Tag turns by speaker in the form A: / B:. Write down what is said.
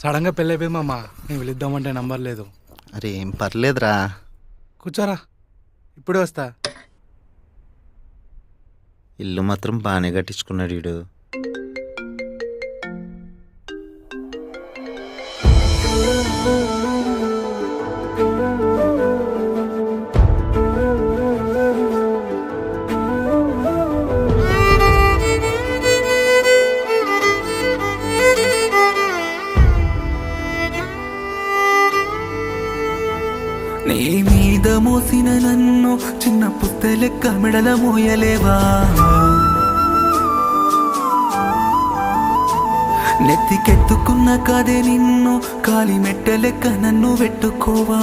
A: సడన్గా పెళ్ళి అయిపోయింది మామ. నేను పిలుద్దామంటే నంబర్ లేదు.
B: అరే ఏం పర్లేదురా.
A: కూర్చోరా, ఇప్పుడే వస్తా.
B: ఇల్లు మాత్రం బాగానే కట్టించుకున్నాడు వీడు.
C: నీ మీద మోసిన నన్ను చిన్న పుత్త లెక్క మెడల మోయలేవా? నెత్తికెత్తుకున్న కదే నిన్ను కాలి మెట్ట లెక్క నన్ను పెట్టుకోవా?